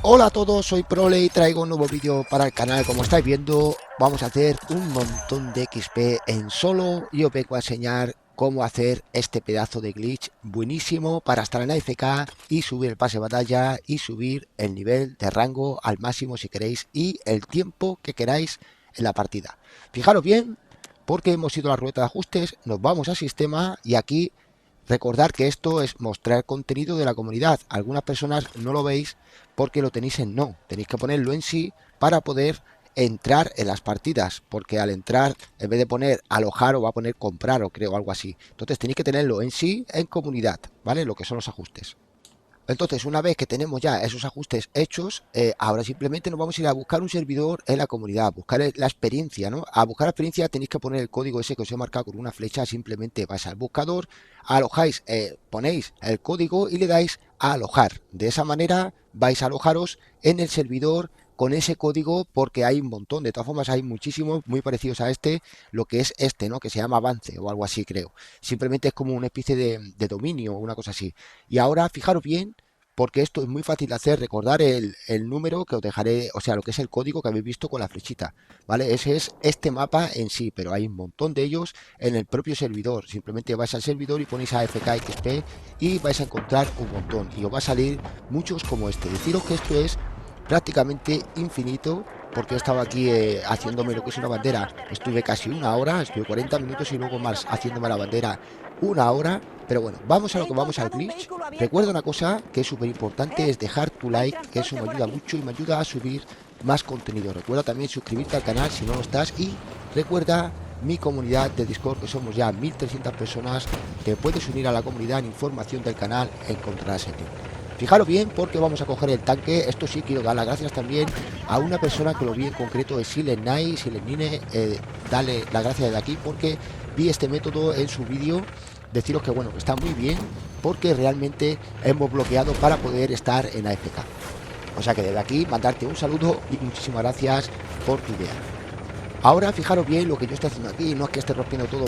Hola a todos, soy Prole y traigo un nuevo vídeo para el canal. Como estáis viendo, vamos a hacer un montón de XP en solo y os vengo a enseñar cómo hacer este pedazo de glitch buenísimo para estar en AFK y subir el pase de batalla y subir el nivel de rango al máximo si queréis y el tiempo que queráis en la partida. Fijaros bien, porque hemos ido a la ruleta de ajustes, nos vamos al sistema y aquí recordar que esto es mostrar contenido de la comunidad. Algunas personas no lo veis porque lo tenéis en no. Tenéis que ponerlo en sí para poder entrar en las partidas. Porque al entrar, en vez de poner alojar, o va a poner comprar o creo algo así. Entonces tenéis que tenerlo en sí en comunidad, ¿vale? Lo que son los ajustes. Entonces, una vez que tenemos ya esos ajustes hechos, ahora simplemente nos vamos a ir a buscar un servidor en la comunidad, buscar la experiencia, ¿no? A buscar la experiencia tenéis que poner el código ese que os he marcado con una flecha, simplemente vais al buscador, alojáis, ponéis el código y le dais a alojar. De esa manera vais a alojaros en el servidor con ese código porque hay un montón, de todas formas hay muchísimos muy parecidos a este, lo que es este, ¿no? Que se llama Avance o algo así creo. Simplemente es como una especie de dominio o una cosa así. Y ahora fijaros bien, porque esto es muy fácil de hacer, recordar el número que os dejaré, o sea, lo que es el código que habéis visto con la flechita, ¿vale? Ese es este mapa en sí, pero hay un montón de ellos en el propio servidor. Simplemente vais al servidor y ponéis AFK y vais a encontrar un montón y os va a salir muchos como este. Deciros que esto es prácticamente infinito porque he estado aquí haciéndome lo que es una bandera. Estuve casi una hora, estuve 40 minutos y luego más haciéndome la bandera una hora. Pero bueno, vamos a lo que vamos al glitch. Recuerda una cosa que es súper importante, es dejar tu like, que eso me ayuda mucho y me ayuda a subir más contenido. Recuerda también suscribirte al canal si no lo estás y recuerda mi comunidad de Discord, que somos ya 1300 personas. Te puedes unir a la comunidad, en información del canal encontrarás el link. Fijaros bien porque vamos a coger el tanque. Esto sí quiero dar las gracias también a una persona que lo vi en concreto, es Silenai, Silenine, dale las gracias de aquí porque vi este método en su vídeo. Deciros que bueno, está muy bien porque realmente hemos bloqueado para poder estar en AFK. O sea que desde aquí mandarte un saludo y muchísimas gracias por tu idea. Ahora fijaros bien lo que yo estoy haciendo aquí, no es que esté rompiendo todo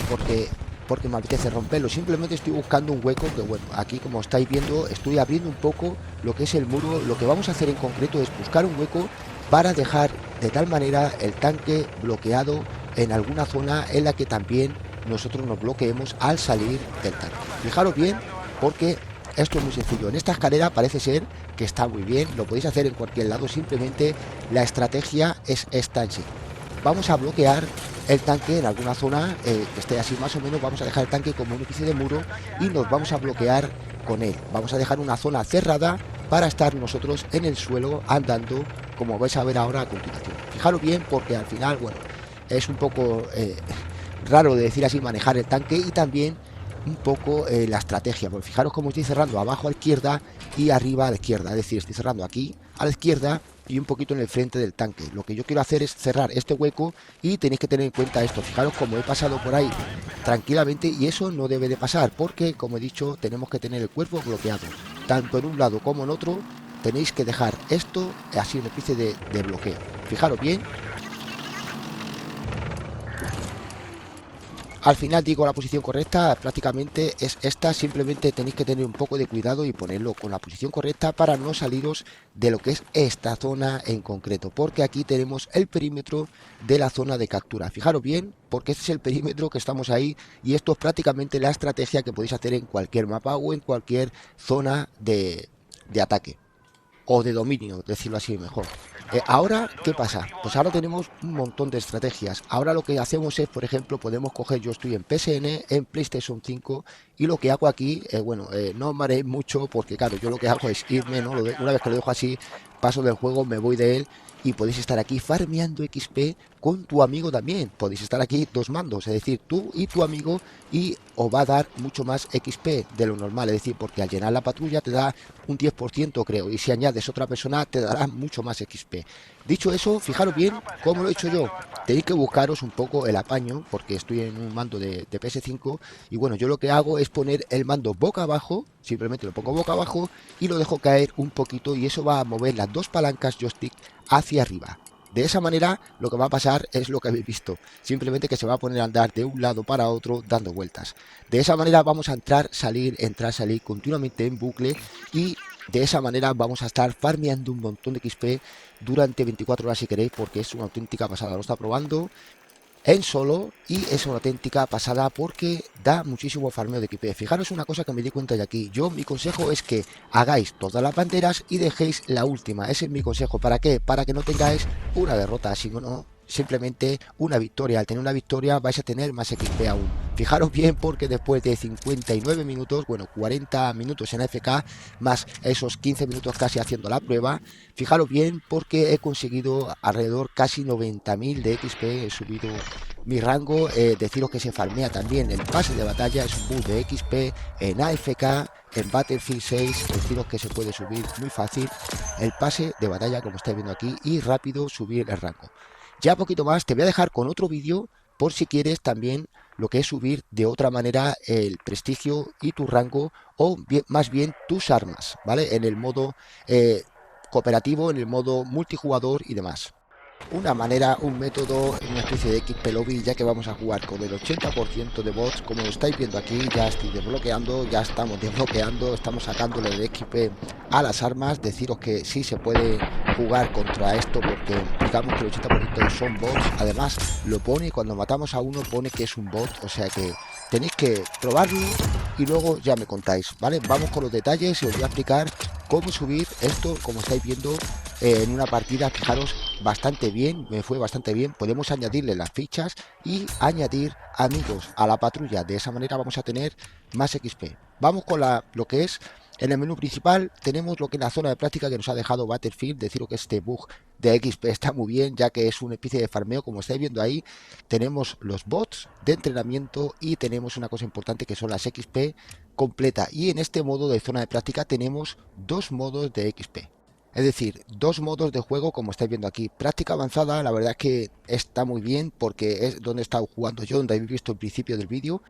porque me apetece romperlo, simplemente estoy buscando un hueco que bueno, aquí como estáis viendo estoy abriendo un poco lo que es el muro. Lo que vamos a hacer en concreto es buscar un hueco para dejar de tal manera el tanque bloqueado en alguna zona en la que también nosotros nos bloqueemos al salir del tanque. Fijaros bien porque esto es muy sencillo. En esta escalera parece ser que está muy bien, lo podéis hacer en cualquier lado, simplemente la estrategia es esta en sí. Vamos a bloquear el tanque en alguna zona que esté así más o menos. Vamos a dejar el tanque como una especie de muro y nos vamos a bloquear con él. Vamos a dejar una zona cerrada para estar nosotros en el suelo andando, como vais a ver ahora a continuación. Fijaros bien porque al final, bueno, es un poco raro de decir así manejar el tanque y también un poco la estrategia, porque fijaros cómo estoy cerrando abajo a la izquierda y arriba a la izquierda, es decir, estoy cerrando aquí a la izquierda y un poquito en el frente del tanque. Lo que yo quiero hacer es cerrar este hueco y tenéis que tener en cuenta esto. Fijaros cómo he pasado por ahí tranquilamente y eso no debe de pasar porque, como he dicho, tenemos que tener el cuerpo bloqueado, tanto en un lado como en otro. Tenéis que dejar esto así, una especie de bloqueo. Fijaros bien. Al final digo la posición correcta, prácticamente es esta, simplemente tenéis que tener un poco de cuidado y ponerlo con la posición correcta para no saliros de lo que es esta zona en concreto, porque aquí tenemos el perímetro de la zona de captura. Fijaros bien, porque este es el perímetro que estamos ahí y esto es prácticamente la estrategia que podéis hacer en cualquier mapa o en cualquier zona de ataque o de dominio, decirlo así mejor. Ahora, ¿qué pasa? Pues ahora tenemos un montón de estrategias. Ahora lo que hacemos es, por ejemplo, podemos coger, yo estoy en PSN, en PlayStation 5, y lo que hago aquí, no mareéis mucho, porque claro, yo lo que hago es irme, ¿no? Una vez que lo dejo así, paso del juego, me voy de él, y podéis estar aquí farmeando XP con tu amigo también. Podéis estar aquí dos mandos, es decir, tú y tu amigo, y os va a dar mucho más XP de lo normal, es decir, porque al llenar la patrulla te da un 10% creo, y si añades otra persona te dará mucho más XP. Dicho eso, fijaros bien cómo lo he hecho yo. Tenéis que buscaros un poco el apaño, porque estoy en un mando de PS5, y bueno, yo lo que hago es poner el mando boca abajo, simplemente lo pongo boca abajo, y lo dejo caer un poquito, y eso va a mover las dos palancas joystick hacia arriba. De esa manera lo que va a pasar es lo que habéis visto, simplemente que se va a poner a andar de un lado para otro dando vueltas. De esa manera vamos a entrar, salir continuamente en bucle y De esa manera vamos a estar farmeando un montón de XP durante 24 horas si queréis, porque es una auténtica pasada. Lo está probando en solo y es una auténtica pasada porque da muchísimo farmeo de XP. Fijaros una cosa que me di cuenta de aquí. Yo, mi consejo es que hagáis todas las banderas y dejéis la última. Ese es mi consejo. ¿Para qué? Para que no tengáis una derrota, sino simplemente una victoria. Al tener una victoria vais a tener más XP aún. Fijaros bien porque después de 59 minutos, bueno, 40 minutos en AFK, más esos 15 minutos casi haciendo la prueba, fijaros bien porque he conseguido alrededor casi 90.000 de XP, he subido mi rango. Deciros que se farmea también el pase de batalla, es un boost de XP en AFK, en Battlefield 6, deciros que se puede subir muy fácil el pase de batalla como estáis viendo aquí y rápido subir el rango. Ya poquito más, te voy a dejar con otro vídeo por si quieres también lo que es subir de otra manera el prestigio y tu rango o bien, más bien tus armas, ¿vale? En el modo cooperativo, en el modo multijugador y demás. Una manera, un método, una especie de XP lobby, ya que vamos a jugar con el 80% de bots. Como lo estáis viendo aquí, ya estoy desbloqueando, ya estamos desbloqueando, estamos sacándole de XP a las armas. Deciros que sí se puede jugar contra esto porque digamos que el 80% son bots. Además lo pone, cuando matamos a uno pone que es un bot, o sea que tenéis que probarlo y luego ya me contáis, ¿vale? Vamos con los detalles y os voy a explicar cómo subir esto, como estáis viendo en una partida. Fijaros, bastante bien, me fue bastante bien. Podemos añadirle las fichas y añadir amigos a la patrulla. De esa manera vamos a tener más XP. Vamos con lo que es en el menú principal. Tenemos lo que es la zona de práctica que nos ha dejado Battlefield. Deciros que este bug de XP está muy bien, ya que es una especie de farmeo. Como estáis viendo ahí, tenemos los bots de entrenamiento y tenemos una cosa importante que son las XP completa. Y en este modo de zona de práctica tenemos dos modos de XP. Es decir, dos modos de juego como estáis viendo aquí. Práctica avanzada, la verdad es que está muy bien porque es donde he estado jugando yo, donde habéis visto el principio del vídeo.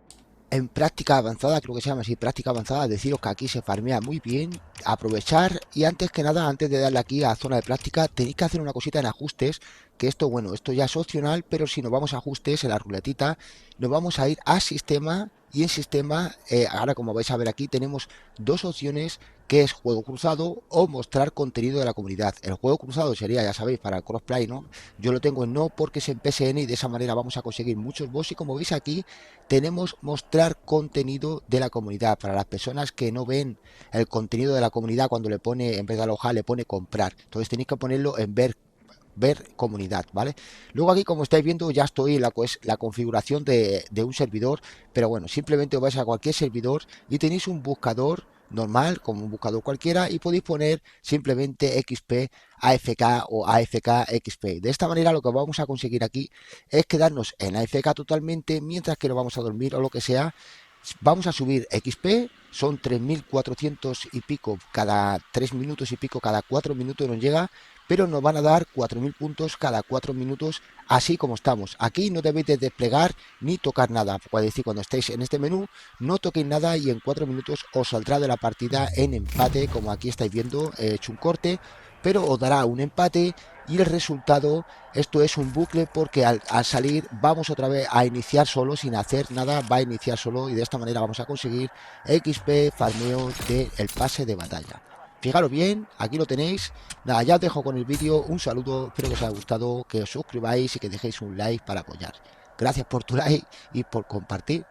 En práctica avanzada, creo que se llama así, práctica avanzada, deciros que aquí se farmea muy bien, aprovechar y antes que nada, antes de darle aquí a zona de práctica, tenéis que hacer una cosita en ajustes, que esto, bueno, esto ya es opcional, pero si nos vamos a ajustes en la ruletita, nos vamos a ir a sistema y en sistema, ahora como vais a ver aquí, tenemos dos opciones que es juego cruzado o mostrar contenido de la comunidad. El juego cruzado sería, ya sabéis, para el crossplay, ¿no? Yo lo tengo en no porque es en PSN y de esa manera vamos a conseguir muchos boss y como veis aquí tenemos mostrar contenido de la comunidad para las personas que no ven el contenido de la comunidad cuando le pone, en vez de alojar, le pone comprar. Entonces tenéis que ponerlo en ver comunidad, ¿vale? Luego aquí como estáis viendo ya estoy en la configuración de un servidor, pero bueno, simplemente os vais a cualquier servidor y tenéis un buscador normal, como un buscador cualquiera, y podéis poner simplemente XP AFK o AFK XP. De esta manera lo que vamos a conseguir aquí es quedarnos en AFK totalmente mientras que nos vamos a dormir o lo que sea. Vamos a subir XP, son 3.400 y pico cada 3 minutos y pico, cada 4 minutos nos llega, pero nos van a dar 4.000 puntos cada 4 minutos, así como estamos. Aquí no debéis de desplegar ni tocar nada, puede decir, cuando estéis en este menú, no toquéis nada y en 4 minutos os saldrá de la partida en empate, como aquí estáis viendo, he hecho un corte, pero os dará un empate y el resultado, esto es un bucle porque al salir vamos otra vez a iniciar solo, sin hacer nada, va a iniciar solo y de esta manera vamos a conseguir XP farmeo del pase de batalla. Fijaros bien, aquí lo tenéis. Nada, ya os dejo con el vídeo, un saludo, espero que os haya gustado, que os suscribáis y que dejéis un like para apoyar. Gracias por tu like y por compartir.